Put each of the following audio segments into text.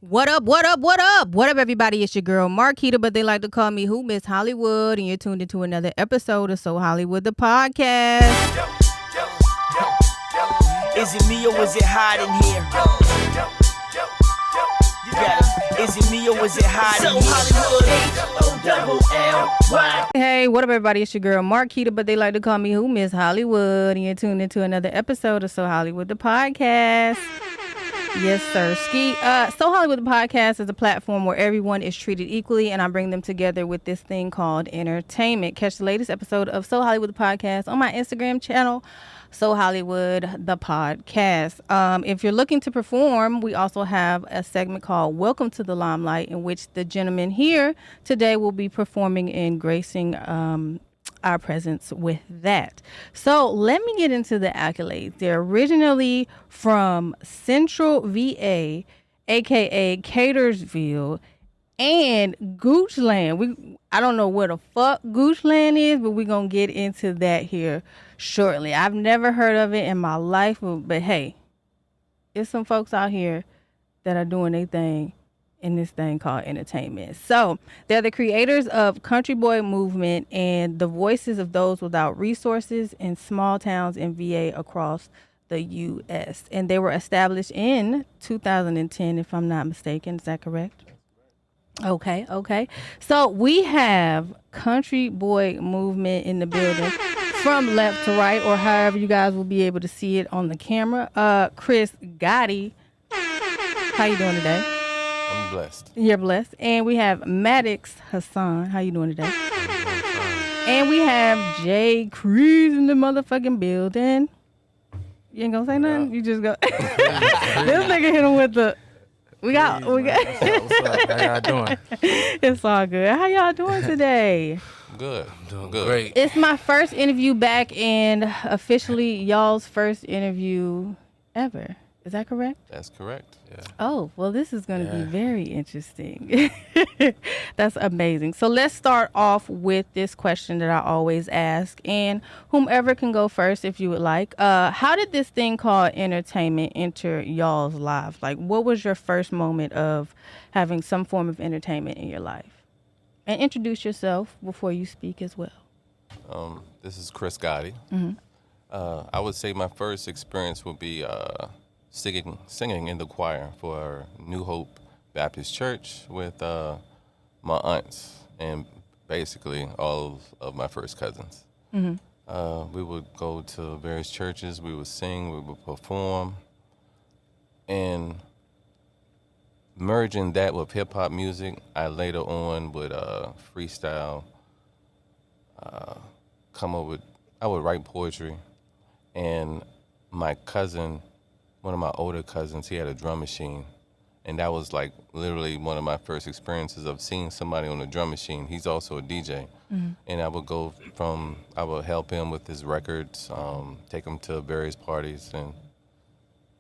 What up, what up, what up? What up, everybody? It's your girl, Marquita, but they like to call me who? Miss Hollywood, and you're tuned into another episode of SoHollywood, the podcast. Is it me or is it hot in here? You got it. Is it me or is it hot in here? SoHollywood, Hey, what up, everybody? It's your girl, Marquita, but they like to call me who? Miss Hollywood, and you're tuned into another episode of SoHollywood, the podcast. Yes, sir. SoHollywood, the podcast is a platform where everyone is treated equally, and I bring them together with this thing called entertainment. Catch the latest episode of SoHollywood, the podcast on my Instagram channel, SoHollywood, the podcast. If you're looking to perform, we also have a segment called Welcome to the Limelight, in which the gentleman here today will be performing and gracing our presence with that. So let me get into the accolades. They're originally from Central VA, aka Cartersville, and Goochland. I don't know where the fuck Goochland is, but we're gonna get into that here shortly. I've never heard of it in my life, but hey, there's some folks out here that are doing their thing in this thing called entertainment. So they're the creators of Kuntry Boi Movement and the voices of those without resources in small towns in VA across the U.S. And they were established in 2010, if I'm not mistaken. Is that correct? Okay. So we have Kuntry Boi Movement in the building from left to right, or however you guys will be able to see it on the camera. Chris Gotti. How you doing today? I'm blessed. You're blessed. And we have Maddox Hasson. How you doing today? And we have Creez in the motherfucking building. You ain't gonna say nothing? You just go. This nigga hit him with the. We got. What's up? How y'all doing? It's all good. How y'all doing today? Good. Doing Good. great. It's my first interview back, and officially y'all's first interview ever. Is that correct? That's correct. Yeah. Oh, well, this is going to be Yeah. very interesting. That's amazing. So let's start off with this question that I always ask, and whomever can go first if you would like. How did this thing called entertainment enter y'all's lives? Like, what was your first moment of having some form of entertainment in your life? And introduce yourself before you speak as well. This is Chris Gotti. I would say my first experience would be singing in the choir for New Hope Baptist Church with my aunts and basically all of my first cousins. We would go to various churches, we would sing, we would perform, and merging that with hip-hop music, I later on would freestyle, I would write poetry, and my cousin, one of my older cousins, he had a drum machine, and that was like literally one of my first experiences of seeing somebody on a drum machine. He's also a DJ, and I would help him with his records, take him to various parties, and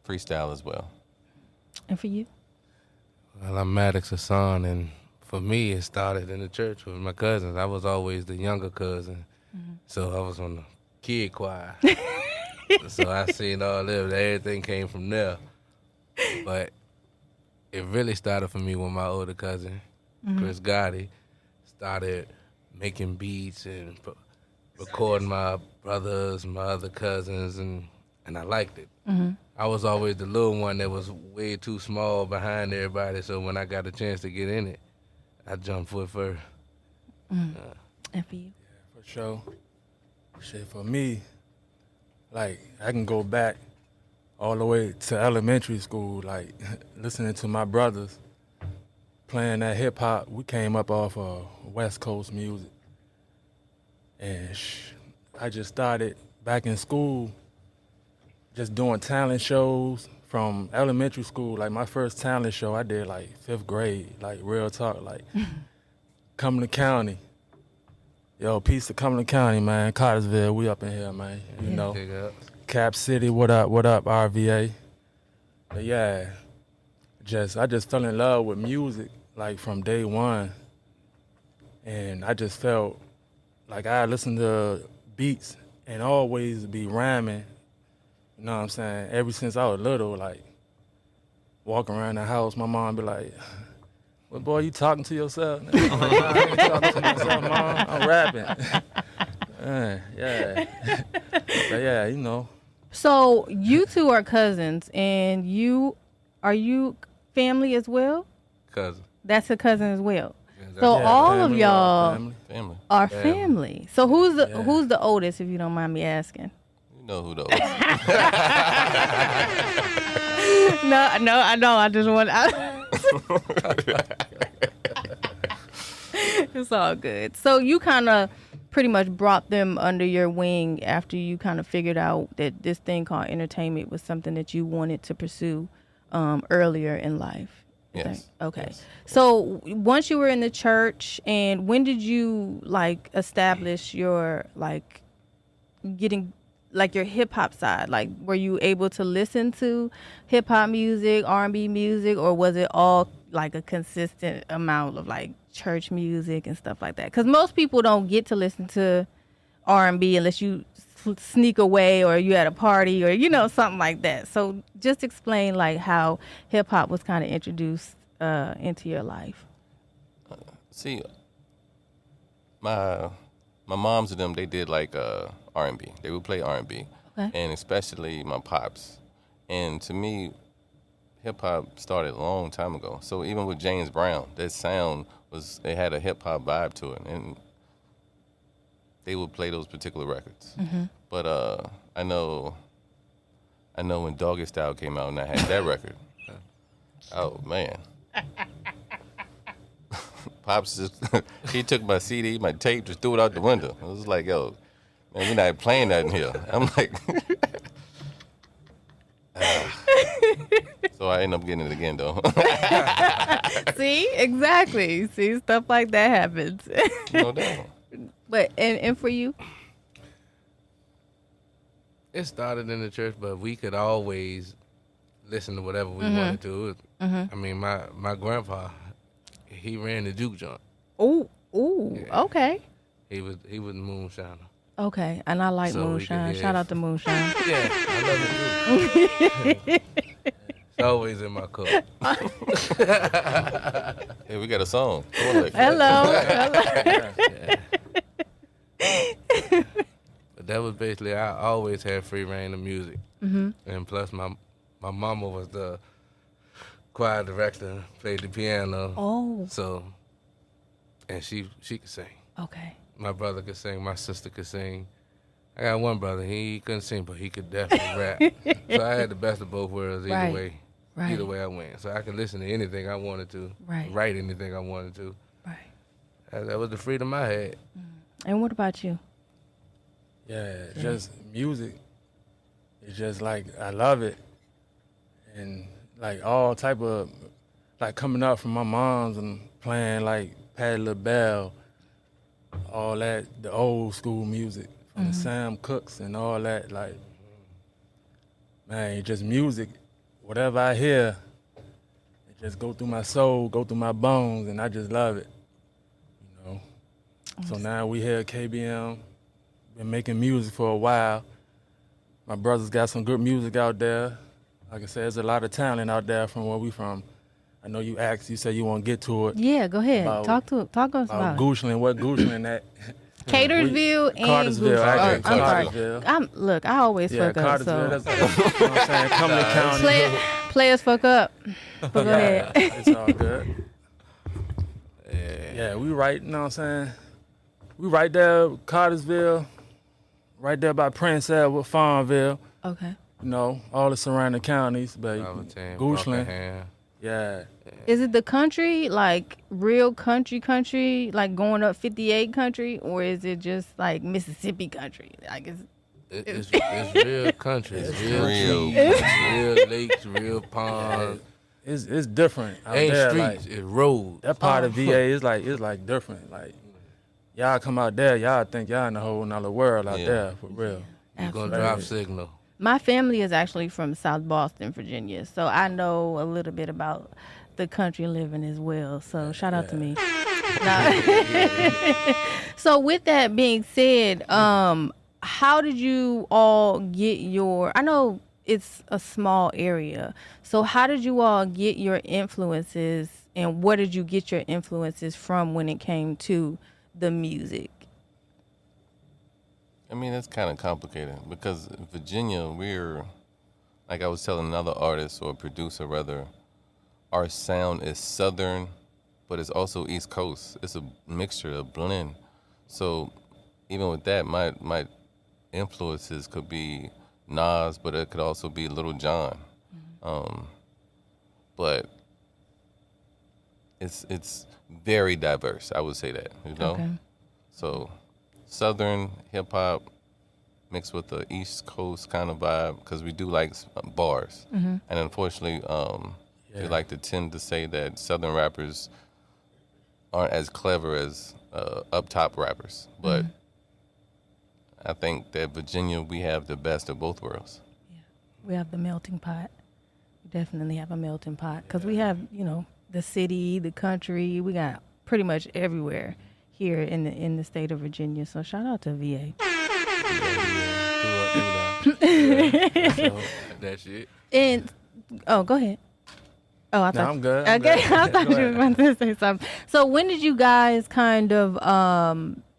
freestyle as well. And for you? Well, I'm Maddox Hasson, and for me, it started in the church with my cousins. I was always the younger cousin, so I was on the kid choir. So I seen all them. Everything came from there. But it really started for me when my older cousin, Chris Gotti, started making beats and recording my brothers, my other cousins, and I liked it. I was always the little one that was way too small behind everybody, so when I got a chance to get in it, I jumped foot first. And for you? For sure. Shit, for me, like, I can go back all the way to elementary school, like, listening to my brothers playing that hip-hop. We came up off of West Coast music. And I just started back in school just doing talent shows from elementary school. Like, my first talent show I did, like, 5th grade, like, real talk, like, Cumberland County. Yo, peace to Cumberland County, man. Cartersville, we up in here, man. You know, Big up. Cap City, what up, RVA. But yeah, I just fell in love with music, like, from day one. And I just felt like I listened to beats and always be rhyming, you know what I'm saying? Ever since I was little, like, walk around the house, my mom be like, "Well, boy, you talking to yourself?" I'm like, "Nah, I ain't talking to myself, Mom. I'm rapping." Yeah. But yeah, you know. So you two are cousins, and are you family as well? Cousin. That's a cousin as well. Yeah, So Yeah, all of family, y'all family. Family. are Family. family. So who's the oldest, if you don't mind me asking? You know who those. No, I know. I just want. It's all good. So you kind of pretty much brought them under your wing after you kind of figured out that this thing called entertainment was something that you wanted to pursue earlier in life. Is Yes. that- okay. Yes. So once you were in the church, and when did you like establish your like getting like your hip hop side? Like, were you able to listen to hip hop music, R&B music, or was it all like a consistent amount of like church music and stuff like that? Because most people don't get to listen to R&B unless you sneak away or you at a party or something like that. So just explain like how hip hop was kind of introduced into your life. See, my moms and them, they did like R&B. They would play R&B, Okay. and especially my pops. And to me, hip hop started a long time ago. So even with James Brown, that sound it had a hip hop vibe to it, and they would play those particular records. Mm-hmm. But I know when Doggy Style came out and I had that record. Oh man. Pops just he took my CD, my tape, just threw it out the window. It was like, yo, man, we're not playing that in here. I'm like, so I ended up getting it again though. See, exactly. See, stuff like that happens. No doubt. But and for you, It started in the church, but we could always listen to whatever we wanted to. I mean, my grandpa, he ran the juke joint. ooh, Yeah. okay, He was moonshiner. okay, and I like So we can moonshine. hear- Shout out to moonshine. Yeah, I love it too. It's always in my cup. Hey, we got a song. Come on, Lex. Hello. But that was basically, I always had free reign of music. And plus, my mama was the choir director, played the piano. Oh, So, and she could sing. okay. My brother could sing, my sister could sing. I got one brother, he couldn't sing, but he could definitely rap. So I had the best of both worlds Right. either Right. way I went. So I could listen to anything I wanted to, Right. write anything I wanted to. Right. That was the freedom I had. And what about you? Yeah, just music. It's just like I love it, and like all type of like coming up from my mom's and playing like Patti LaBelle, all that the old school music from the Sam Cooks and all that. Like, man, just music. Whatever I hear, it just go through my soul, go through my bones, and I just love it. You know. So now we here at KBM. Been making music for a while. My brothers got some good music out there. Like I said, there's a lot of talent out there from where we from. I know you asked, you said you want to get to it. Yeah, go ahead. About- Talk to us about it. Goochland, what Goochland at? Catersville and Cartersville, Goochland. actually, I'm sorry. Cartersville. Look, I always Yeah, fuck up. Cartersville, So that's you know what I'm saying, Cumberland County. players fuck up. But go ahead. It's all good. Yeah, we right, you know what I'm saying? We right there, Cartersville, right there by Prince Edward, Farmville, Okay. you know, all the surrounding counties, but Alberton, Goochland, Buckingham. yeah. Is it the country, like real country, like going up 58 country, or is it just like Mississippi country? Like It's real country. It's real real. trees, real lakes, real ponds. It's different out Ain't there. streets, Like, it's roads. that part of VA is like different. Like y'all come out there, y'all think y'all in a whole nother world out Yeah. there for real. You're going Absolutely. to drop signal. My family is actually from South Boston, Virginia, so I know a little bit about the country living as well. So shout out to me. Nah. So with that being said, how did you all get your? I know it's a small area. So how did you all get your influences, and where did you get your influences from when it came to the music? I mean, it's kind of complicated because in Virginia, we're, like I was telling another artist or producer rather, our sound is Southern, but it's also East Coast. It's a mixture, a blend. So even with that, my influences could be Nas, but it could also be Little John. But it's very diverse. I would say that, you know. Okay. So Southern hip hop mixed with the East Coast kind of vibe because we do like bars, and unfortunately, we like to tend to say that Southern rappers aren't as clever as up top rappers, but I think that Virginia, we have the best of both worlds. Yeah, we have the melting pot. We definitely have a melting pot because we have, you know, the city, the country. We got pretty much everywhere here in the state of Virginia. So shout out to VA. That's it. And oh, go ahead. Oh, I thought I'm good. Okay, I thought Go you were going to say something. So when did you guys kind of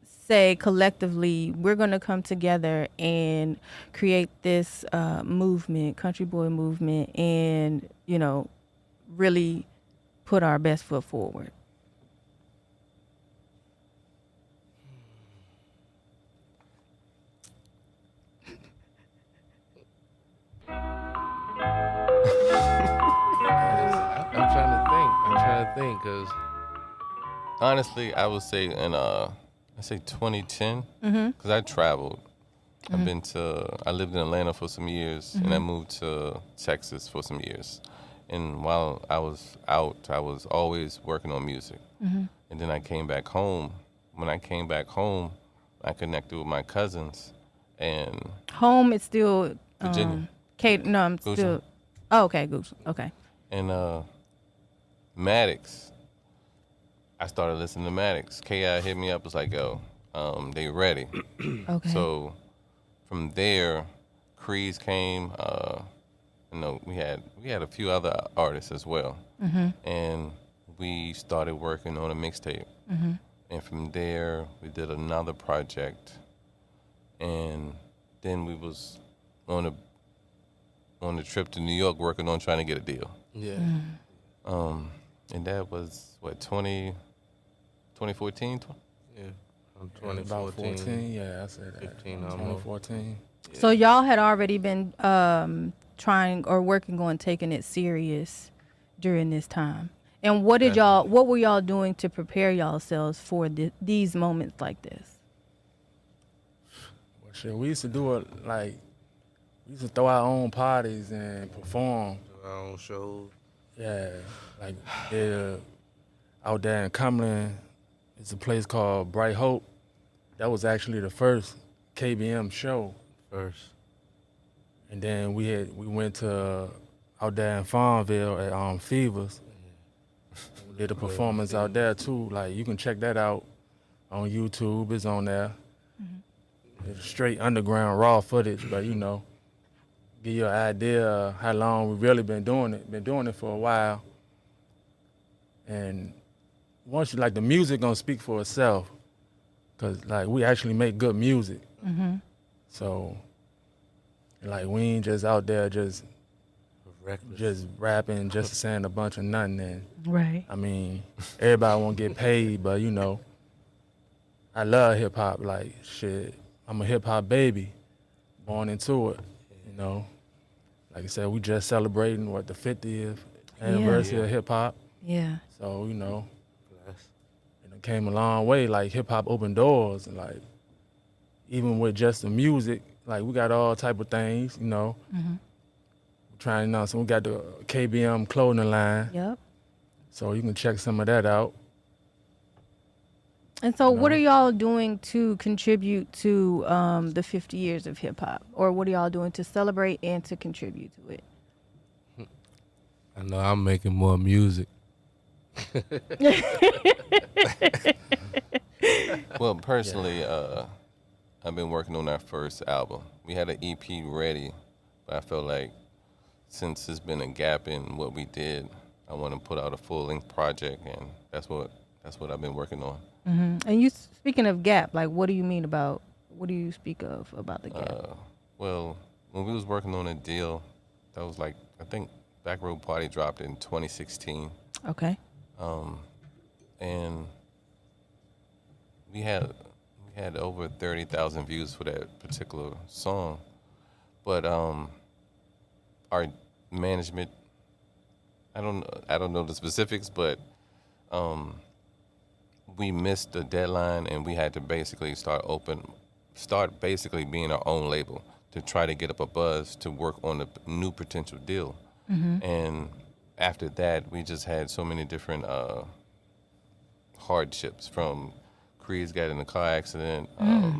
say collectively we're going to come together and create this movement, Kuntry Boi Movement, and you know, really put our best foot forward? I'm trying to think, because Honestly, I would say in I say 2010 because I traveled. I lived in Atlanta for some years, and I moved to Texas for some years. And while I was out, I was always working on music. And then I came back home. When I came back home, I connected with my cousins, and Home is still Virginia. No, I'm Goochland. still. Oh, okay, Goochland. Okay. And Maddox, I started listening to Maddox. K.I. hit me up, was like, yo, they ready. Okay. So from there, Creez came. You know, we had a few other artists as well, and we started working on a mixtape. And from there, we did another project, and then we was on the trip to New York working on trying to get a deal. yeah, And that was what 2014. yeah. I'm About 2014. 14, yeah, I said that. 15 almost. 2014. So y'all had already been trying or working on taking it serious during this time. And what were y'all doing to prepare yourselves for these moments like this? Well, shit, we used to do it like, we used to throw our own parties and perform. Our own shows. Yeah, like out there in Cumberland, it's a place called Bright Hope. That was actually the first KBM show. First. And then we went to out there in Farmville at Fevers. We did a performance out there too. Like you can check that out on YouTube. It's on there. It's straight underground raw footage, but you know, give you an idea of how long we've really been doing it. Been doing it for a while. And once you like the music gonna speak for itself, cause like we actually make good music. So like we ain't just out there just rapping, just saying a bunch of nothing. And Right. I mean, everybody won't get paid, but you know, I love hip hop. Like shit, I'm a hip hop baby, born into it. You know, like I said, we just celebrating the 50th anniversary of hip hop. Yeah. So you know, and it came a long way. Like hip hop opened doors, and like even with just the music, like we got all type of things. You know, trying to know. So we got the KBM clothing line. Yep. So you can check some of that out. And so what are y'all doing to contribute to the 50 years of hip hop? Or what are y'all doing to celebrate and to contribute to it? I know I'm making more music. Well, personally, I've been working on our first album. We had an EP ready, but I felt like since there's been a gap in what we did, I want to put out a full-length project, and that's what I've been working on. And you speaking of gap, like what do you mean about what do you speak of about the gap? Well, when we was working on a deal, that was like, I think Back Road Party dropped in 2016. Okay. And we had over 30,000 views for that particular song. But our management, I don't know the specifics, but we missed the deadline, and we had to basically start basically being our own label to try to get up a buzz to work on the new potential deal. And after that, we just had so many different hardships. From Creez got in a car accident.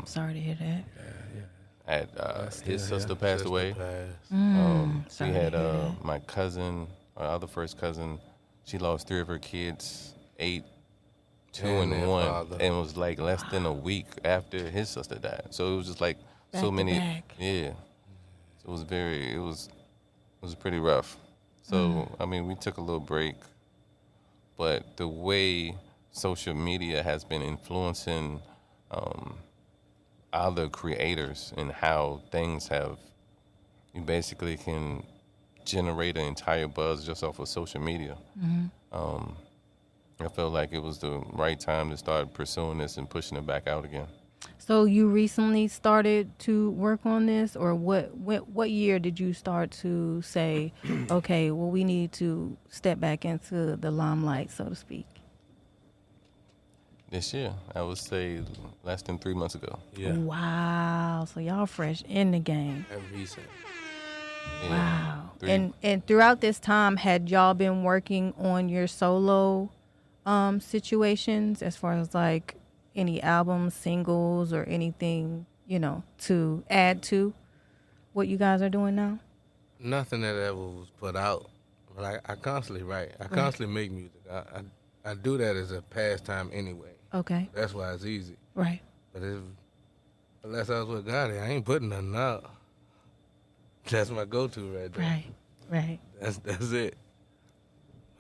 Sorry to hear that. His sister passed away. We had my cousin, our other first cousin. She lost 3 of her kids, 8, 2, and 1, and it was like less than a week after his sister died. So it was just like Back so to many. back. Yeah. So it was pretty rough. So I mean, we took a little break, but the way social media has been influencing other creators and how things have, you basically can generate an entire buzz just off of social media. I felt like it was the right time to start pursuing this and pushing it back out again. So you recently started to work on this, or what year did you start to say, okay, well, we need to step back into the limelight, so to speak? This year, I would say less than 3 months ago. Yeah. Wow. So y'all fresh in the game. That recent. Yeah. Wow. 3 And throughout this time, had y'all been working on your solo situations as far as like any albums, singles, or anything, to add to what you guys are doing now? Nothing that ever was put out. But I constantly write. I constantly make music. I do that as a pastime anyway. Okay. That's why it's easy. Right. But unless I was with Gotti, I ain't putting nothing out. That's my go-to right there. Right. Right. That's it.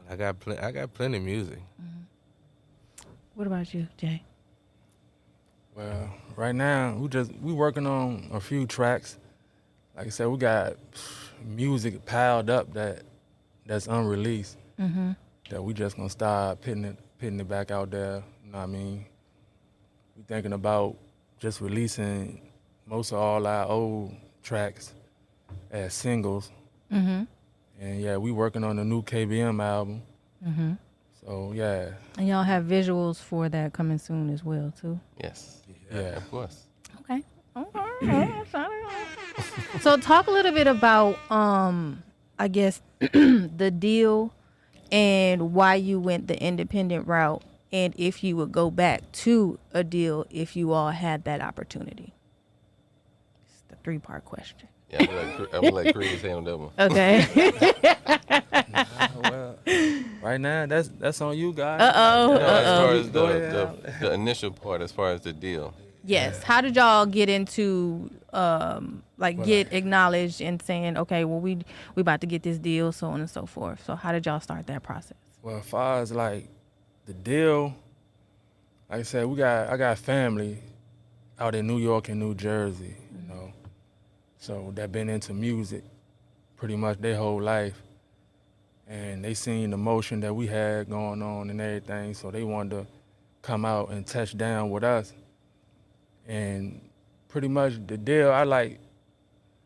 I got plenty of music. What about you, Jay? Well, right now we working on a few tracks. Like I said, we got music piled up that's unreleased. That we just gonna start putting it back out there. You know what I mean? We thinking about just releasing most of all our old tracks as singles. And yeah, we working on a new KBM album. So yeah. And y'all have visuals for that coming soon as well, too? Yes. Yeah. Of course. Okay. So talk a little bit about, I guess, the deal and why you went the independent route, and if you would go back to a deal if you all had that opportunity. It's the 3-part question. Yeah, I'm gonna let Creez handle that one. Okay. Well, right now that's on you guys. Uh-oh. As far as the initial part, as far as the deal. Yes. How did y'all get into get acknowledged and saying, okay, well, we about to get this deal, so on and so forth. So how did y'all start that process? Well, as far as like the deal, like I said, I got family out in New York and New Jersey, so that been into music pretty much their whole life, and they seen the motion that we had going on and everything, so they wanted to come out and touch down with us. And pretty much the deal, I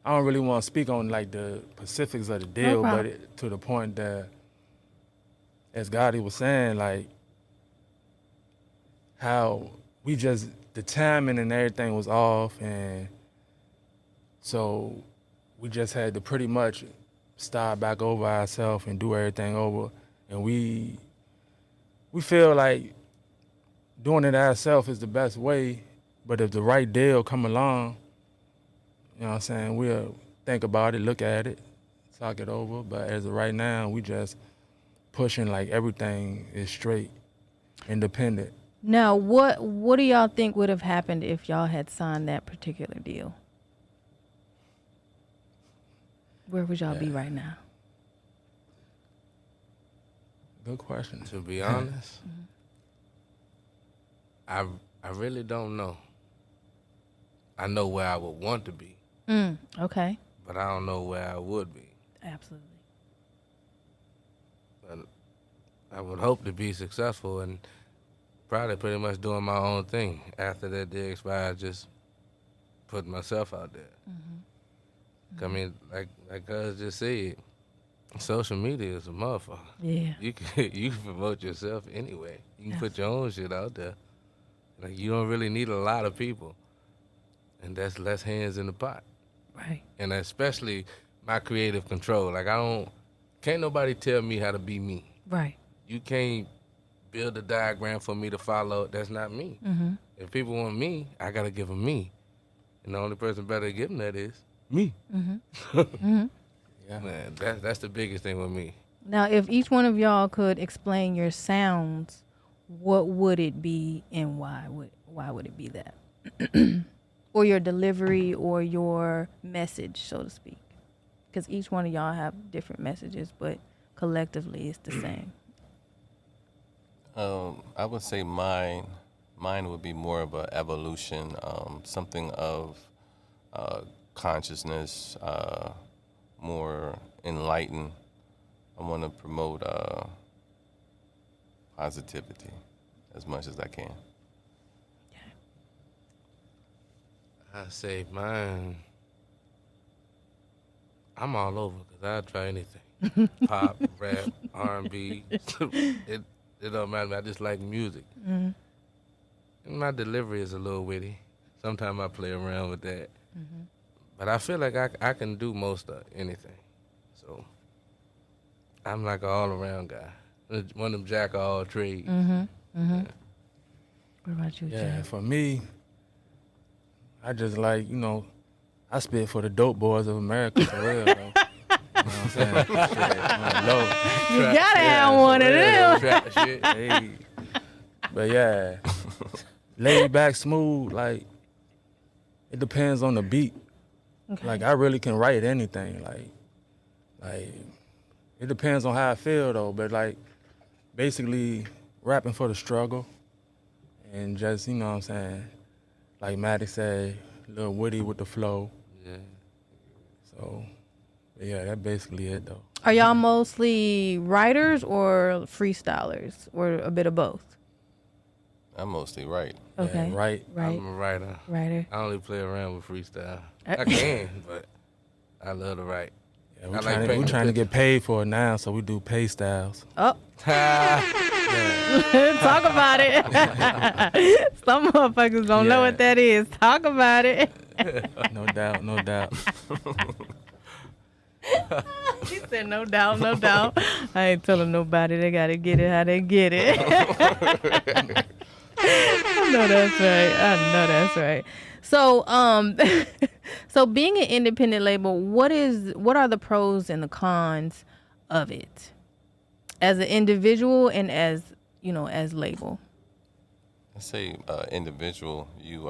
don't really want to speak on like the specifics of the deal, but to the point that, as Gotti was saying, like how the timing and everything was off, and so we just had to pretty much start back over ourselves and do everything over. And we feel like doing it ourselves is the best way. But if the right deal come along, you know what I'm saying, we'll think about it, look at it, talk it over. But as of right now, we just pushing like everything is straight, independent. Now, what do y'all think would have happened if y'all had signed that particular deal? Where would y'all be right now? Good question. To be honest, I really don't know. I know where I would want to be, Okay. but I don't know where I would be. Absolutely. But I would hope to be successful and probably pretty much doing my own thing. After that day expired, just putting myself out there. I mean, like Cuz just said, social media is a motherfucker. Yeah. You can promote yourself anyway. You can put your own shit out there. Like, you don't really need a lot of people. And that's less hands in the pot. Right. And especially my creative control. Like, can't nobody tell me how to be me. Right. You can't build a diagram for me to follow. That's not me. If people want me, I got to give them me. And the only person better to give them that is me. Yeah. Man, that's the biggest thing with me. Now, if each one of y'all could explain your sounds, what would it be and why would it be that? Or your delivery or your message, so to speak. Because each one of y'all have different messages, but collectively it's the same. I would say mine would be more of an evolution, something of consciousness, more enlightened. I want to promote positivity as much as I can. I say mine, I'm all over because I'll try anything. Pop, rap, R&B. It don't matter. I just like music. And my delivery is a little witty. Sometimes I play around with that. But I feel like I can do most of anything. So I'm like an all-around guy. One of them jack of all trades. What about you, Yeah, Jay? for me, I just like, I spit for the dope boys of America for real, though. You know what I'm saying? Shit, low. You gotta have one of them. Trap shit. Hey. But yeah, laid back, smooth, like, it depends on the beat. Okay. Like, I really can write anything. Like, it depends on how I feel, though. But, like, basically rapping for the struggle and just, you know what I'm saying, like Maddox said, a little witty with the flow. Yeah. So, yeah, that's basically it, though. Are y'all mostly writers or freestylers or a bit of both? I'm mostly right. Okay. Yeah, right. I'm a writer. Writer. I only play around with freestyle. I can, but I love to write. Yeah, I we're like trying, painting to get pictures. paid for it now, so we do pay styles. Oh, Yeah. talk about it. Some motherfuckers don't know Yeah. what that is. Talk about it. No doubt, no doubt. He said, no doubt, no doubt. I ain't telling nobody. They got to get it how they get it. I know that's right. So, so being an independent label, what are the pros and the cons of it as an individual and as label? I say individual, you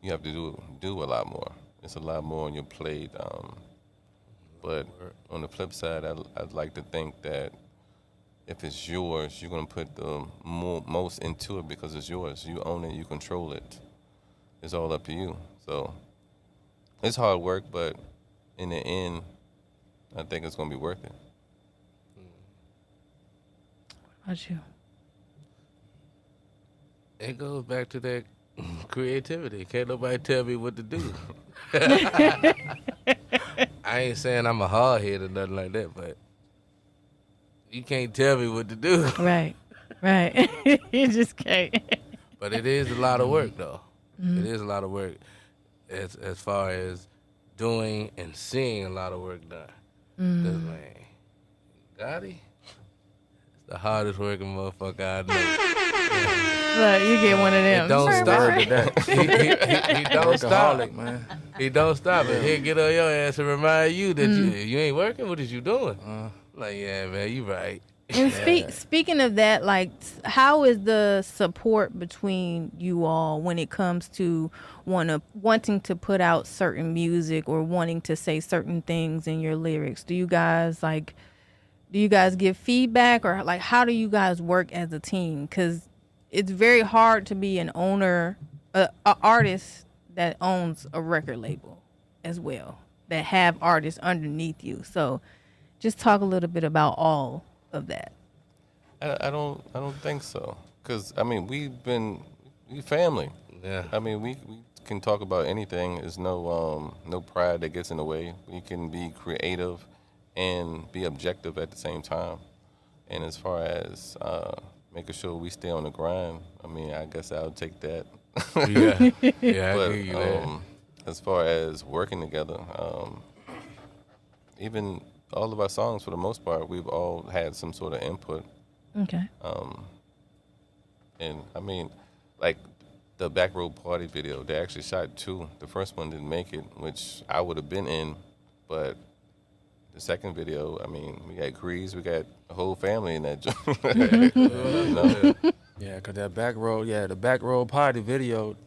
have to do a lot more. It's a lot more on your plate. But on the flip side, I'd like to think that if it's yours, you're gonna put the most into it because it's yours. You own it. You control it. It's all up to you. So it's hard work, but in the end, I think it's gonna be worth it. How about you? It goes back to that creativity. Can't nobody tell me what to do. I ain't saying I'm a hard head or nothing like that, but you can't tell me what to do. Right. You just can't. But it is a lot of work, though. It is a lot of work as far as doing and seeing a lot of work done. 'Cause, man, Gotti is the hardest working motherfucker I know. Look, you get one of them. It don't stop. He don't stop. Workaholic, man. He don't stop it. He'll get on your ass and remind you that you ain't working. What is you doing? Like, yeah, man, you right. And speaking of that, like, how is the support between you all when it comes to wanting to put out certain music or wanting to say certain things in your lyrics? Do you guys Do you guys give feedback, or like how do you guys work as a team? Because it's very hard to be an owner, an artist that owns a record label as well, that have artists underneath you. So just talk a little bit about all of that. I don't think so. Because, I mean, we family. Yeah. I mean, we can talk about anything. There's no pride that gets in the way. We can be creative and be objective at the same time. And as far as making sure we stay on the grind, I mean, I guess I'll take that. Yeah, I But hear you there. as far as working together, even all of our songs, for the most part, we've all had some sort of input. Okay. And I mean, like the Back Road Party video, they actually shot 2. The first one didn't make it, which I would have been in, but the second video, I mean, we got Creez, we got the whole family in that joint. You know? Yeah, cause the Back Road Party video,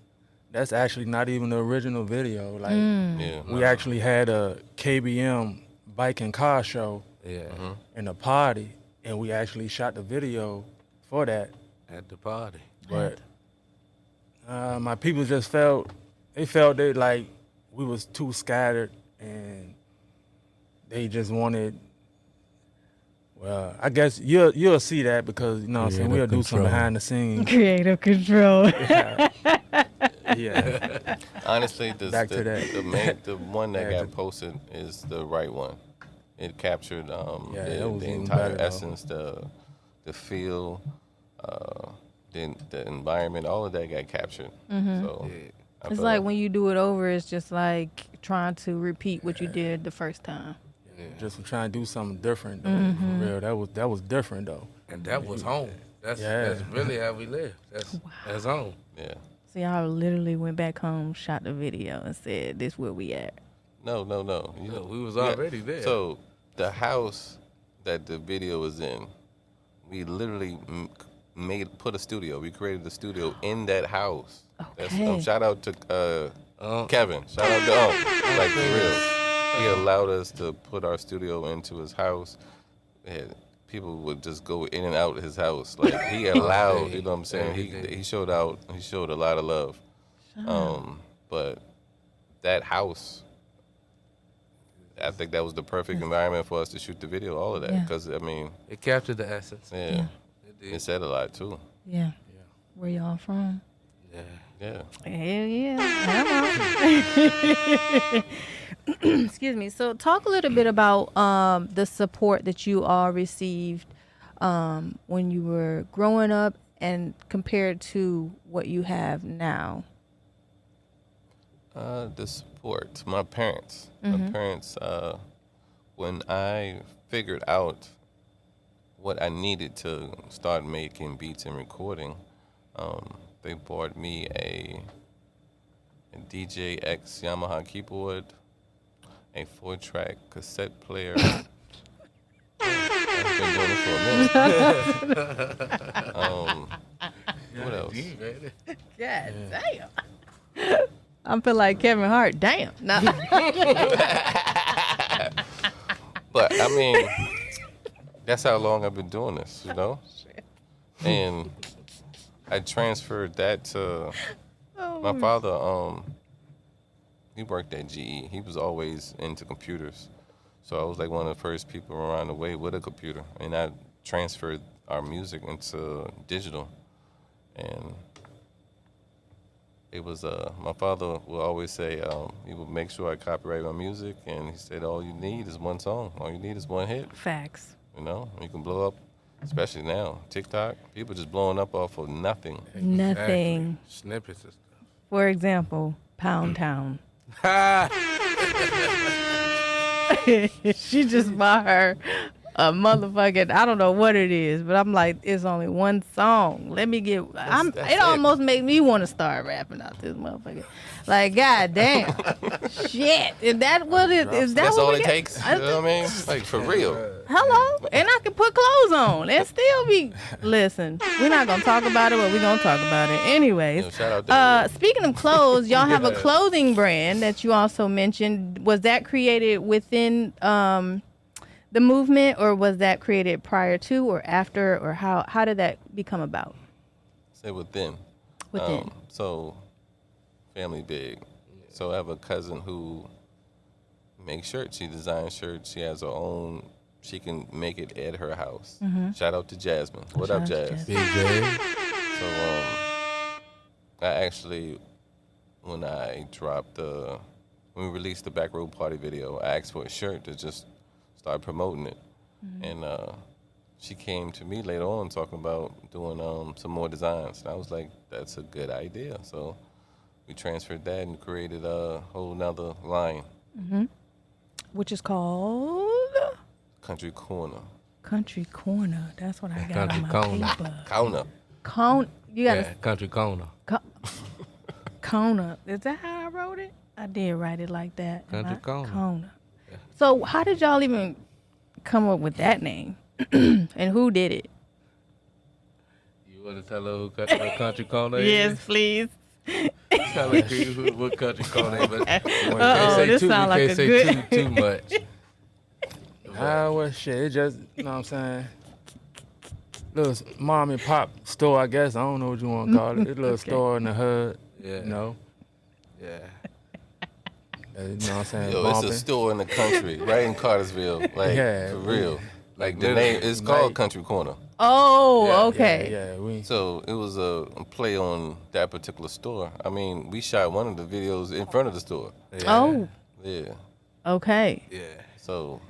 that's actually not even the original video. Like, Yeah. we actually had a KBM bike and car show Yeah. in a party, and we actually shot the video for that. At the party. But my people just felt that like we was too scattered, and they just wanted. Well, I guess you'll see that because you know what I'm saying, we'll do some behind the scenes. Creative control. Yeah. Honestly, Back to that. the one that Yeah, got posted is the right one. It captured that was the even entire better, though. essence, the feel, the environment, all of that got captured. So I It's feel like when you do it over, it's just like trying to repeat what you did the first time. Just trying to do something different though. For real, that was different though. And that was home. That's Yeah. really how we live. That's home. yeah. So y'all literally went back home, shot the video, and said, "This where we at." No. You No, we was yeah. already there. So the house that the video was in, we literally put a studio. We created a studio in that house. Okay. Shout out to Kevin. Shout out to like for real. He allowed us to put our studio into his house. People would just go in and out of his house. Like he allowed, you know what I'm saying? He showed a lot of love. But that house, I think that was the perfect environment for us to shoot the video, all of that. Yeah. Because, I mean, It captured the essence. yeah, It did. it said a lot, too. Yeah. Where y'all from? Yeah. Yeah. Hell yeah. Hello. Excuse me. So talk a little bit about the support that you all received when you were growing up and compared to what you have now. The support. My parents. My parents, when I figured out what I needed to start making beats and recording, they bought me a DJX Yamaha keyboard, a 4-track cassette player. I've been doing this for a minute. What else? God damn. I feel like Kevin Hart. Damn. Nah. But I mean, that's how long I've been doing this, you know? And I transferred that to my father. He worked at GE. He was always into computers. So I was like one of the first people around the way with a computer. And I transferred our music into digital. And it was, my father would always say, he would make sure I copyright my music. And he said, all you need is one song. All you need is one hit. Facts. You know, you can blow up, especially now. TikTok, people just blowing up off of nothing. Nothing. Snippets and stuff. For example, Pound Town. She just bought her a motherfucking, I don't know what it is, but I'm like, it's only one song. Let me get, it almost makes me want to start rapping out this motherfucker. Like, god damn. Shit. Is that what it is? That That's what all we it got? takes. You know what I mean? Like, for real. Hello? And I can put clothes on and still be, listen, we're not going to talk about it, but we're going to talk about it anyways. You know, shout out to Speaking of clothes, y'all have a clothing brand that you also mentioned. Was that created within the the movement, or was that created prior to or after, or how did that become about? Say within. Within. So, family big. So I have a cousin who makes shirts. She designs shirts. She has her own. She can make it at her house. Shout out to Jasmine. What Shout up, out to Jazz? Jasmine. Big J. So I actually, when we released the Back Road Party video, I asked for a shirt to just start promoting it. And she came to me later on talking about doing some more designs. And I was like, that's a good idea. So we transferred that and created a whole nother line. Which is called Country Corner. Country Corner. That's what I got Country on my Corner. paper. Corner. You got Yeah, Country Corner. Corner. Is that how I wrote it? I did write it like that. Country Corner. So how did y'all even come up with that name? And who did it? You want to tell her what Country Corner is? Yes, please. Tell her what Country Corner is. But This sound like a good. Too much. Well, shit, it just, you know what I'm saying? Little mom and pop store, I guess. I don't know what you want to call it. It's a little store in the hood, Yeah. you know? Yeah. You know what I'm saying? Yo, Bumping. it's a store in the country, right in Cartersville. Like, Yeah, for real. Like, the literally, name, it's called like- Country Corner. Oh, Yeah, okay. Yeah, we. So it was a play on that particular store. I mean, we shot one of the videos in front of the store. Yeah. Oh, Yeah. okay. Yeah. So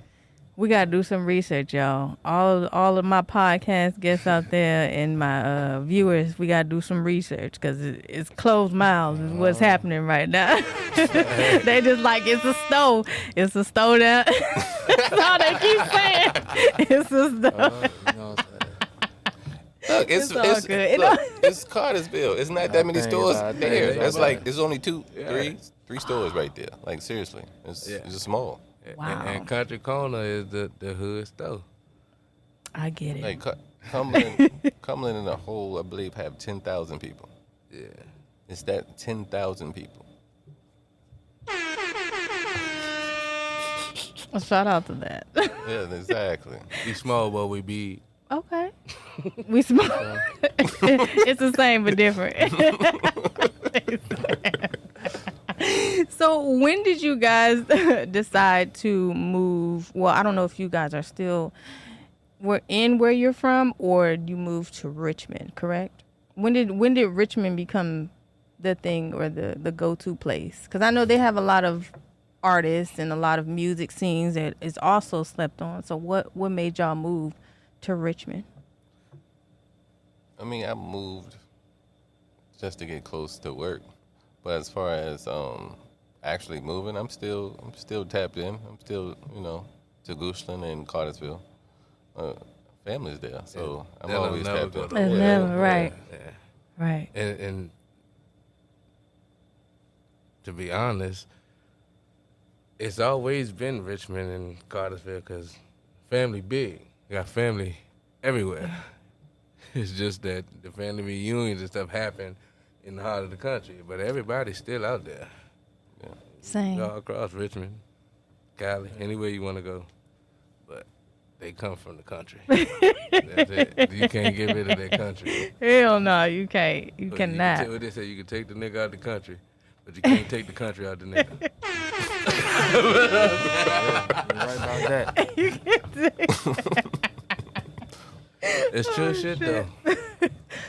We gotta do some research, y'all. All of my podcast guests out there and my viewers, we gotta do some research because it's closed mouths is what's happening right now. They just like it's a store. It's a store there. That's all they keep saying. It's a store. You know what I'm saying? look, It's all good. Look, it's Cartersville. It's not that many think stores about it. there. Think It's about like it. there's only three stores right there. Like seriously, it's just small. Wow. And Country Corner is the hood store. I get it. Like Cumberland in the whole, I believe, have 10,000 people. Yeah. It's that 10,000 people. Well, shout out to that. Yeah, exactly. We small, but we big. Okay. We small. It's the same but different. So when did you guys decide to move? Well, I don't know if you guys are still were in where you're from or you moved to Richmond, correct? When did Richmond become the thing or the go-to place? Because I know they have a lot of artists and a lot of music scenes that is also slept on. So what made y'all move to Richmond? I mean, I moved just to get close to work, but as far as actually moving, I'm still tapped in. I'm still, to Goochland and Cartersville. Family's there, so I'm They'll always never tapped go in. to That's Yeah. never right. Yeah. Right. And to be honest, it's always been Richmond and Cartersville because family big. You got family everywhere. It's just that the family reunions and stuff happen in the heart of the country, but everybody's still out there. Same. All across Richmond, Cali, anywhere you want to go. But they come from the country. That's it. You can't get rid of that country. Hell no, you can't. You But cannot. You can what they say, you can take the nigga out the country, but you can't take the country out the nigga. You're right about that. You can't take- It's true shit though.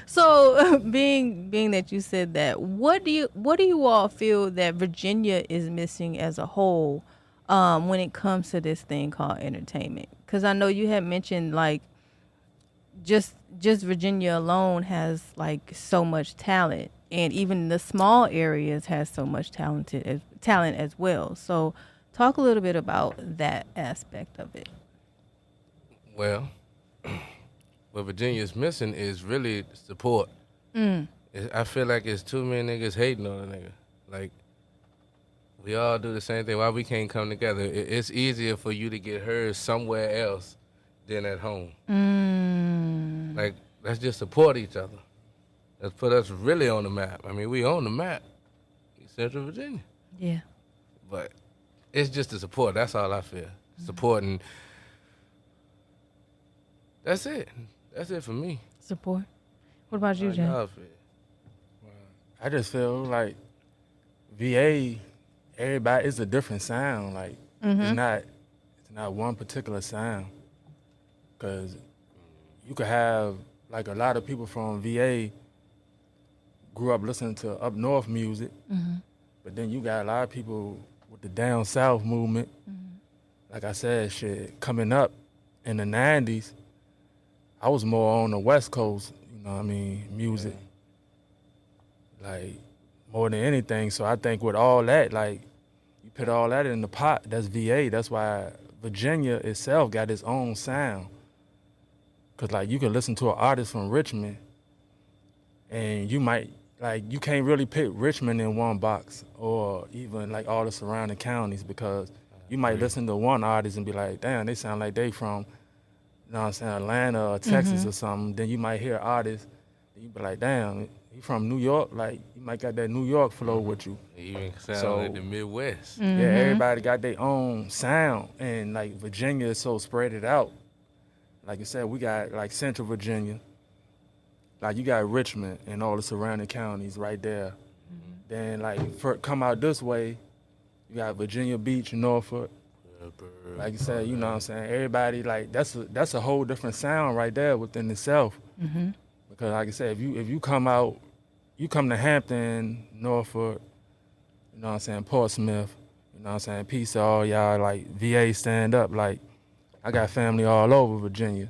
So, being that you said that, what do you all feel that Virginia is missing as a whole when it comes to this thing called entertainment? Because I know you had mentioned like just Virginia alone has like so much talent, and even the small areas has so much talent as well. So, talk a little bit about that aspect of it. Well, what Virginia's missing is really support. I feel like it's too many niggas hating on a nigga. Like, we all do the same thing. Why we can't come together? It's easier for you to get heard somewhere else than at home. Like, let's just support each other. Let's put us really on the map. I mean, we on the map in Central Virginia. Yeah. But it's just the support. That's all I feel. Supporting That's it. That's it for me. Support. What about you, I Jay? love it. I just feel like VA, everybody, it's a different sound. Like it's not one particular sound. Cause you could have like a lot of people from VA grew up listening to up north music, but then you got a lot of people with the down south movement. Like I said, shit, coming up in the 90s, I was more on the West Coast, you know what I mean, music. Like, more than anything. So I think with all that, like, you put all that in the pot, that's VA. That's why Virginia itself got its own sound. Because, like, you can listen to an artist from Richmond, and you might, like, you can't really put Richmond in one box, or even, like, all the surrounding counties, because you might listen to one artist and be like, damn, they sound like they from, you know what I'm saying, Atlanta or Texas or something. Then you might hear artists, and you be like, damn, he from New York? Like, you might got that New York flow with you. It even sound So- like the Midwest. Yeah, everybody got their own sound, and like Virginia is so spread it out. Like I said, we got like Central Virginia, like you got Richmond and all the surrounding counties right there. Then like come out this way, you got Virginia Beach, Norfolk. Like you said, you know what I'm saying. Everybody like that's a whole different sound right there within itself. Because like I said, if you come out, you come to Hampton, Norfolk, you know what I'm saying, Portsmouth, you know what I'm saying, peace to all y'all, like, VA stand up. Like, I got family all over Virginia.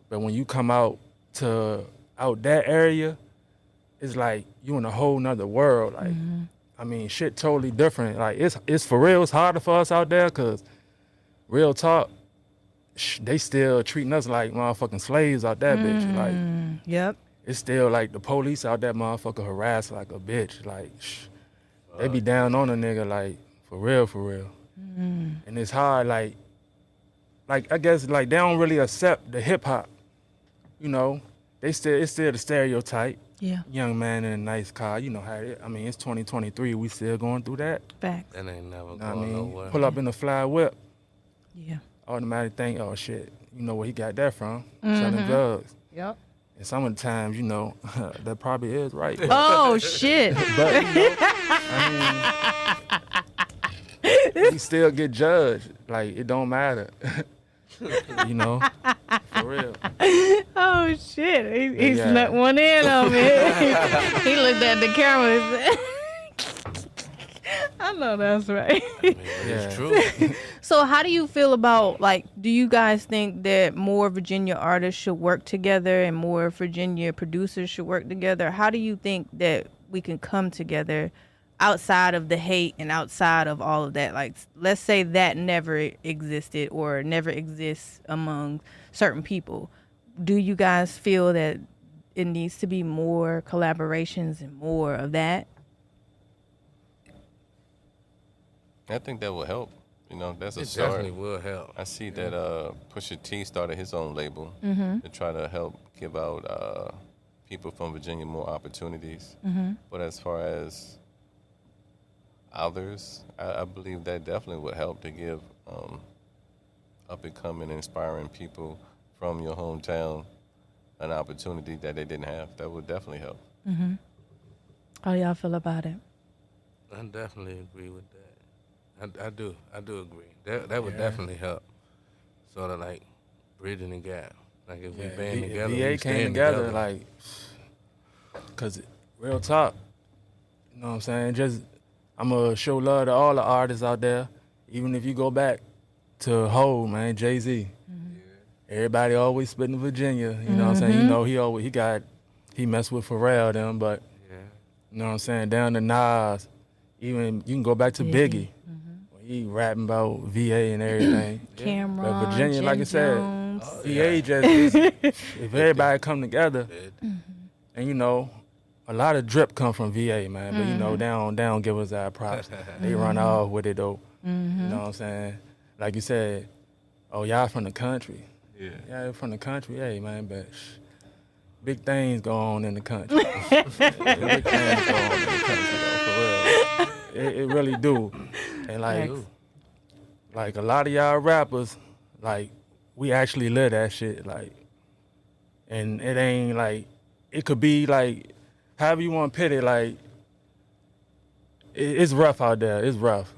But when you come out that area, it's like you in a whole nother world. Like, I mean, shit totally different. Like, it's for real, it's harder for us out there, because real talk, they still treating us like motherfucking slaves out that bitch. Like, Yep. it's still like the police out that motherfucker harass like a bitch. Like, they be down on a nigga, like, for real. And it's hard, like I guess, like, they don't really accept the hip hop. You know, it's still the stereotype. Yeah. Young man in a nice car, you know how it, I mean, it's 2023, we still going through that. Facts. That ain't never You know what I going mean? nowhere. Pull up in the fly whip, Yeah. automatically think, oh shit, you know where he got that from? Selling drugs. Yep. And some of the times, you know, that probably is right. Oh shit. But, you know, I mean, we still get judged. Like, it don't matter. You know, for real. Oh shit. He Yeah. snuck one in on me. He looked at the camera and said, I know that's right. Yeah. It's true. So how do you feel about, like, do you guys think that more Virginia artists should work together and more Virginia producers should work together? How do you think that we can come together outside of the hate and outside of all of that? Like, let's say that never existed or never exists among certain people. Do you guys feel that it needs to be more collaborations and more of that? I think that will help. You know, that's a It start. definitely will help. I see that Pusha T started his own label to try to help give out people from Virginia more opportunities. But as far as others, I believe that definitely would help to give up-and-coming, inspiring people from your hometown an opportunity that they didn't have. That would definitely help. How y'all feel about it? I definitely agree with that. I do agree. That would definitely help. Sort of like bridging the gap. Like if we band together, VA we came stand together, like, cause real talk, you know what I'm saying? Just, I'm gonna show love to all the artists out there. Even if you go back to Hov, man, Jay-Z. Everybody always spitting Virginia, you know what I'm saying? You know, he messed with Pharrell them, but you know what I'm saying? Down to Nas, even you can go back to Biggie. When he rapping about VA and everything. Cameron, But Virginia, like I said, Jones. VA just if everybody come together, and you know, a lot of drip come from VA, man. But you know, they don't give us our props. They run off with it though. You know what I'm saying? Like you said, oh, y'all from the country. Yeah, you're from the country, hey man, but big things go on in the country. Big things go on in the country though, for real. It really do. And like a lot of y'all rappers, like, we actually live that shit. Like, and it ain't like, it could be like, however you want to put it, like, it's rough out there. It's rough.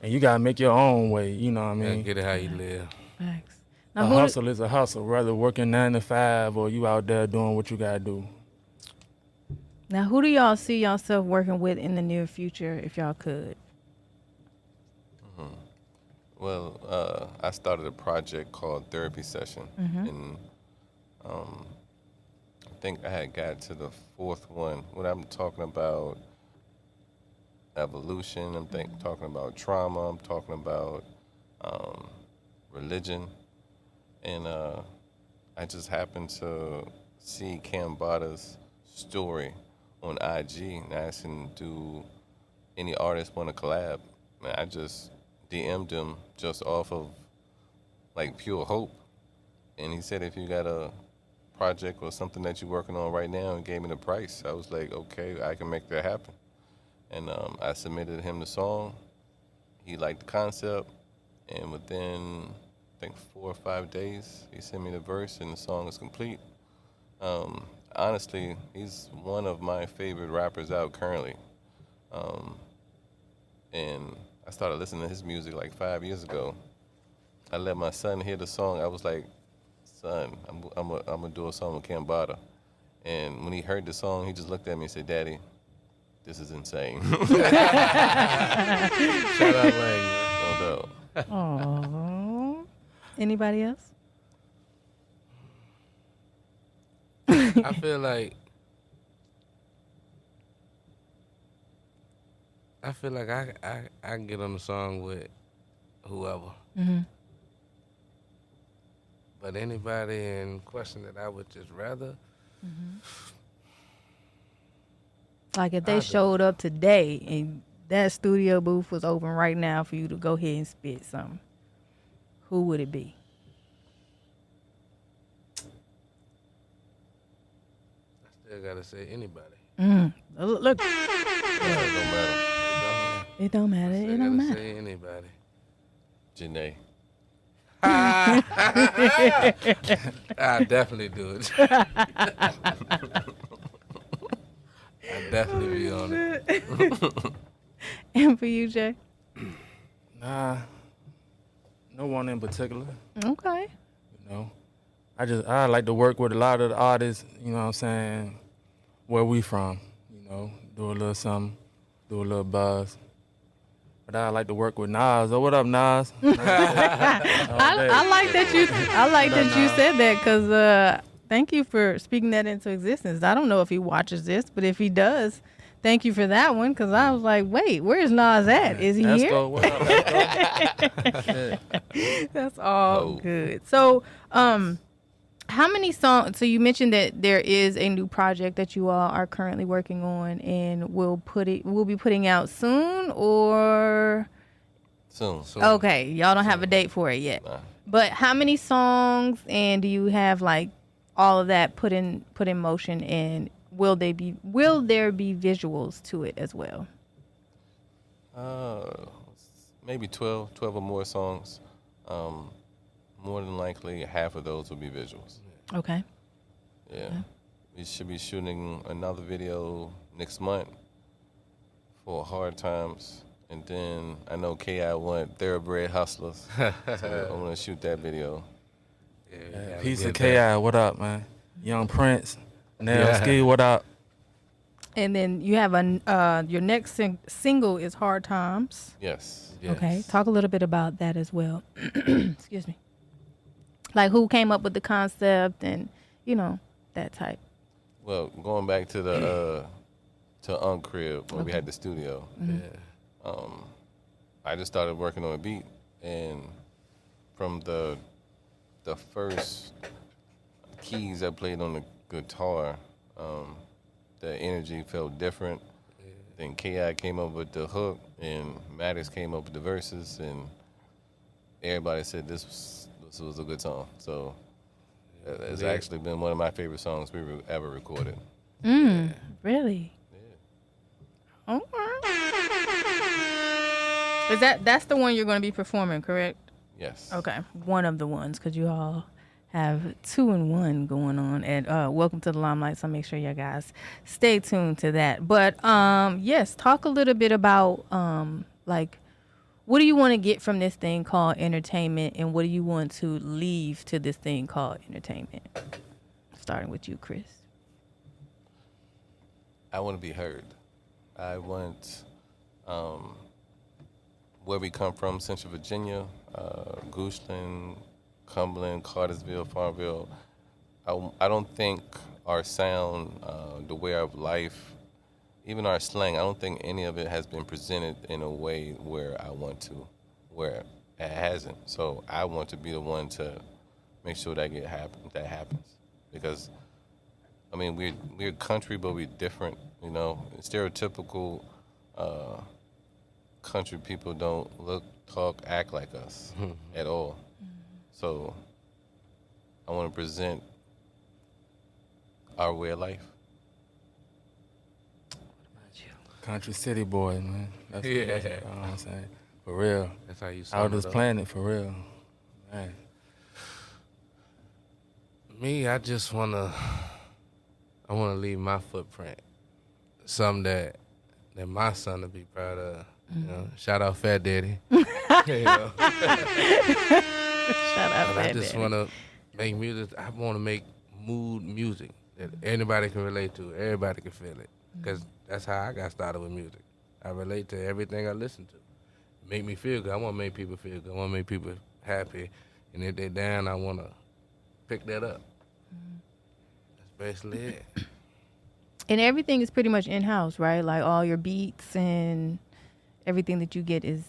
And you got to make your own way, you know what I mean? Get it how you live. Thanks. A hustle is a hustle, whether working 9 to 5 or you out there doing what you got to do. Now, who do y'all see yourself working with in the near future, if y'all could? Well, I started a project called Therapy Session, and I think I had got to the 4th one. When I'm talking about evolution, I'm talking about trauma, I'm talking about religion, and I just happened to see Cambada's story on IG and asked him, do any artists want to collab? And I just DM'd him just off of like pure hope, and he said, if you got a project or something that you're working on right now, and gave me the price. I was like, okay, I can make that happen. And I submitted him the song. He liked the concept, and within I think 4 or 5 days, he sent me the verse, and the song is complete. Honestly, he's one of my favorite rappers out currently, and I started listening to his music like 5 years ago. I let my son hear the song. I was like, son, I'm gonna do a song with Cambada. And when he heard the song, he just looked at me and said, Daddy, this is insane. Shout out Lang. No doubt. Aww. Anybody else? I feel like I can get on the song with whoever. But anybody in question that I would just rather. Like if they showed up today and that studio booth was open right now for you to go ahead and spit something, who would it be? I still gotta say anybody. Look, It don't matter. it don't matter. I It still don't gotta matter. say anybody. Janae. I definitely do it. I definitely be on it. And for you, Jay? Nah, no one in particular. Okay. You know, I like to work with a lot of the artists. You know what I'm saying? Where we from? You know, do a little something, do a little buzz. But I like to work with Nas. Oh, what up, Nas? I like that you. I like that you said that because thank you for speaking that into existence. I don't know if he watches this, but if he does, thank you for that one because I was like, wait, where's Nas at? Is he here? Esco, what up, Esco? That's all Oh. good. So, how many songs? So you mentioned that there is a new project that you all are currently working on, and we'll be putting out soon, or Soon. okay, y'all don't have a date for it yet. Nah. But how many songs, and do you have like all of that put in motion, and will there be visuals to it as well? Maybe 12 or more songs. More than likely, half of those will be visuals. Okay. Yeah. We should be shooting another video next month for Hard Times. And then I know K.I. want Thoroughbred Hustlers. So I'm going to shoot that video. Yeah, Piece get of K.I., what up, man? Young Prince, Nail Ski, what up? And then you have your next single is Hard Times. Yes. Okay. Talk a little bit about that as well. Excuse me. Like who came up with the concept and, that type. Well, going back to the to Crib where we had the studio. I just started working on a beat, and from the first keys I played on the guitar, the energy felt different. Then K.I. came up with the hook, and Maddox came up with the verses, and everybody said this was a good song. So it's actually been one of my favorite songs we ever recorded. Really? Yeah. Okay. That's the one you're going to be performing, correct? Yes. Okay. One of the ones, because you all have 2-in-1 going on at Welcome to the Limelight. So make sure you guys stay tuned to that. But yes, talk a little bit about like, what do you want to get from this thing called entertainment, and what do you want to leave to this thing called entertainment? Starting with you, Chris. I want to be heard. I want where we come from, Central Virginia, Goochland, Cumberland, Cartersville, Farmville. I don't think our sound, the way of life, even our slang, I don't think any of it has been presented in a way where I want to, where it hasn't. So I want to be the one to make sure that that happens. Because, I mean, we're country, but we're different, you know. Stereotypical country people don't look, talk, act like us at all. So I want to present our way of life. Country city boy, man. That's you know what I'm saying. For real. That's how you Out of sum it this up. planet, for real. Man. Me, I just wanna leave my footprint. Something that my son will be proud of. You know, shout out Fat Daddy. You know? Shout out But I Fat just Daddy. want to make music. I want to make mood music that anybody can relate to. Everybody can feel it. Because that's how I got started with music. I relate to everything I listen to. Make me feel good. I want to make people feel good. I want to make people happy. And if they're down, I want to pick that up. That's basically it. And everything is pretty much in-house, right? Like all your beats and everything that you get is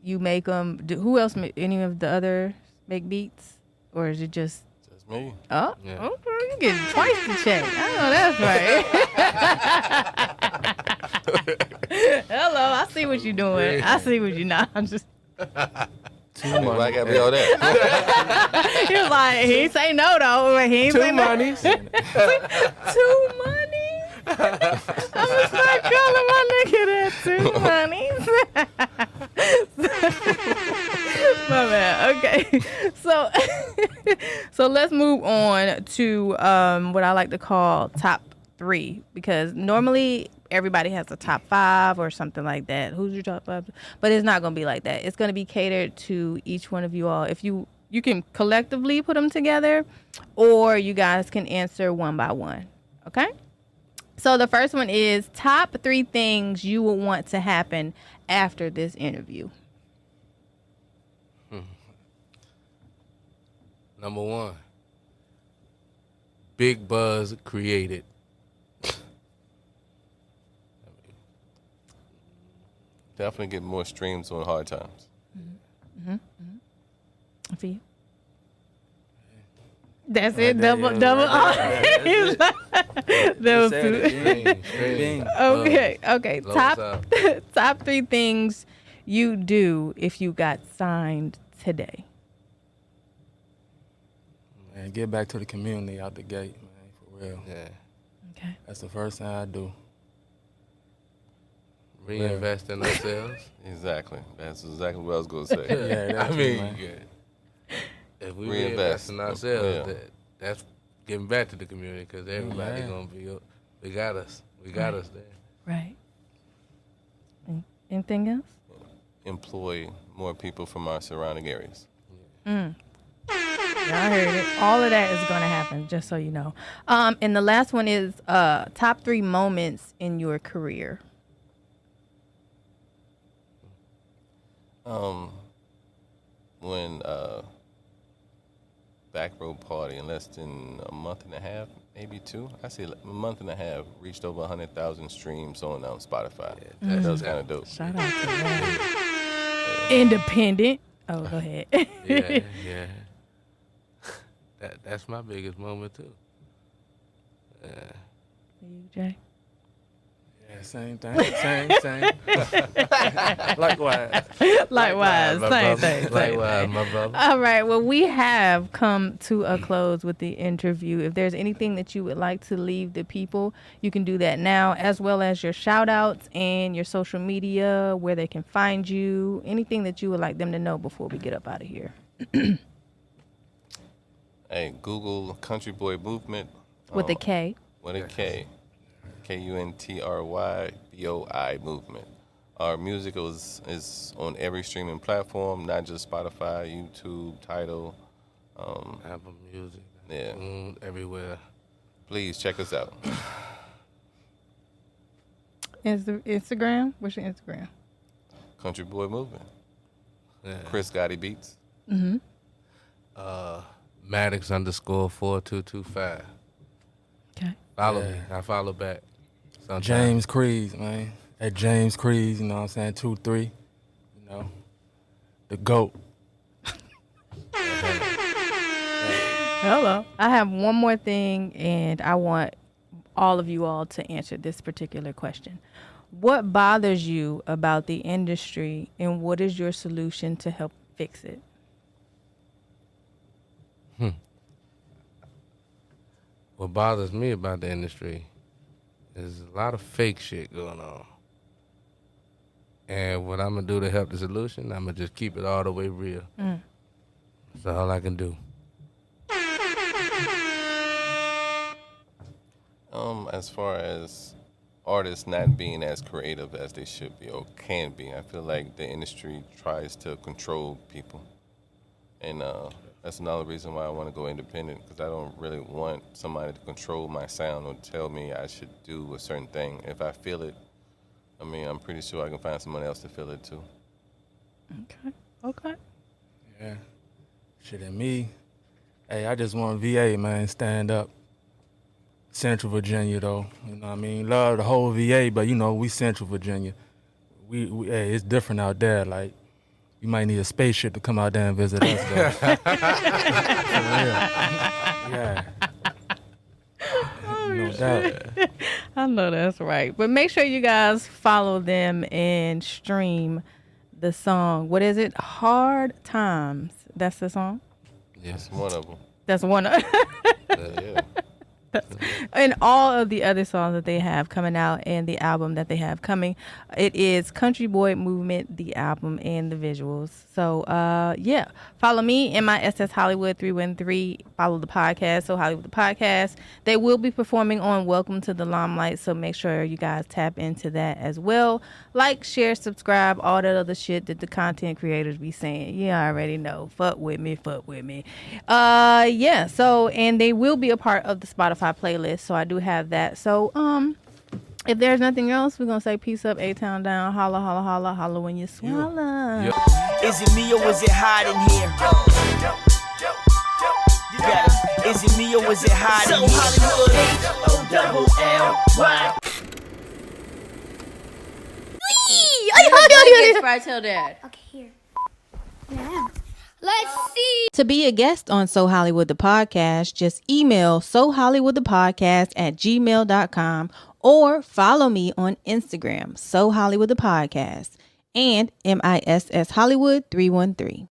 you make them. Who else? Any of the others make beats, or is it just? Just me. Oh, Yeah. okay. You get twice the check. I know that's right. Hello, I see what you're doing. I see what you're not. I'm just. Why I gotta be all that? He was like, he ain't say no though. He ain't say no. monies. 2 money. I'm gonna start calling my nigga that 2 money. My bad. Okay, so let's move on to what I like to call top 3, because normally everybody has a top 5 or something like that. Who's your top 5? But it's not gonna be like that. It's gonna be catered to each one of you all. If you can collectively put them together, or you guys can answer one by one. Okay. So the first one is top 3 things you would want to happen after this interview. Number 1, big buzz created. Definitely get more streams on Hard Times. For you. That's it. Double. That was two. Stream. Okay. Blows Top up. top 3 things you do if you got signed today. Man, get back to the community out the gate, man, for real. Yeah. Okay. That's the first thing I do. Reinvest in ourselves. Exactly. That's exactly what I was gonna say. Yeah, I that's mean, man. if we Reinvest. reinvest in ourselves, Yeah. that's giving back to the community, because everybody Yeah. gonna be. We got us. We got us there. Right. Anything else? Employ more people from our surrounding areas. Yeah, I heard it. All of that is going to happen, just so you know. And the last one is top 3 moments in your career. When Back Row Party, in less than a month and a half, maybe 2, I say a month and a half, reached over 100,000 streams on Spotify. That was kind of dope. Shout out to that. Independent. Oh, go ahead. Yeah. That's my biggest moment too. You, Jay? Yeah, same thing. Same. Likewise. Likewise. my Same brother. thing. Likewise, my brother. All right. Well, we have come to a close with the interview. If there's anything that you would like to leave the people, you can do that now, as well as your shout outs and your social media, where they can find you, anything that you would like them to know before we get up out of here. Hey, Google Kuntry Boi Movement. With a K. With a K. KUNTRYBOI Movement. Our music is on every streaming platform, not just Spotify, YouTube, Tidal. Apple Music. Yeah. Everywhere. Please check us out. Instagram? What's your Instagram? Kuntry Boi Movement. Yeah. Chris Gotti Beats. Maddox _4225. Okay. Follow me. I follow back. Sometime. James Creez, man. At James Creez, you know what I'm saying? 2-3. You know, the GOAT. Hello. I have one more thing, and I want all of you all to answer this particular question. What bothers you about the industry, and what is your solution to help fix it? What bothers me about the industry is a lot of fake shit going on. And what I'm going to do to help the solution, I'm going to just keep it all the way real. That's all I can do. As far as artists not being as creative as they should be or can be, I feel like the industry tries to control people. And that's another reason why I want to go independent, because I don't really want somebody to control my sound or tell me I should do a certain thing. If I feel it, I mean, I'm pretty sure I can find someone else to feel it too. Okay. Yeah. Shit, and me, hey, I just want VA, man, stand up. Central Virginia, though. You know what I mean? Love the whole VA, but, you know, we Central Virginia. We hey, it's different out there. Like, you might need a spaceship to come out there and visit us, though. For real. Yeah. No doubt. I know that's right. But make sure you guys follow them and stream the song. What is it? Hard Times. That's the song? Yes, one of them. That's one of Yeah. and all of the other songs that they have coming out and the album that they have coming. It is Kuntry Boi Movement, the album and the visuals. So, yeah. Follow me, MISS Hollywood 313. Follow the podcast, SoHollywood the podcast. They will be performing on Welcome to the Limelight, so make sure you guys tap into that as well. Like, share, subscribe, all that other shit that the content creators be saying. You already know. Fuck with me. Yeah, so, and they will be a part of the Spotify playlist, so I do have that. So, if there's nothing else, we're gonna say peace up, A-Town down, holla, holla, holla, holla when you swallow. Yep. Is it me or is it hot in here? You got it. Is it me or is it hot in here? SoHollywood, Before I tell Dad. Okay, here. Now, let's see. To be a guest on So Hollywood the Podcast, just email SoHollywoodThePodcast@gmail.com or follow me on Instagram, So Hollywood the Podcast, and MISS Hollywood 313.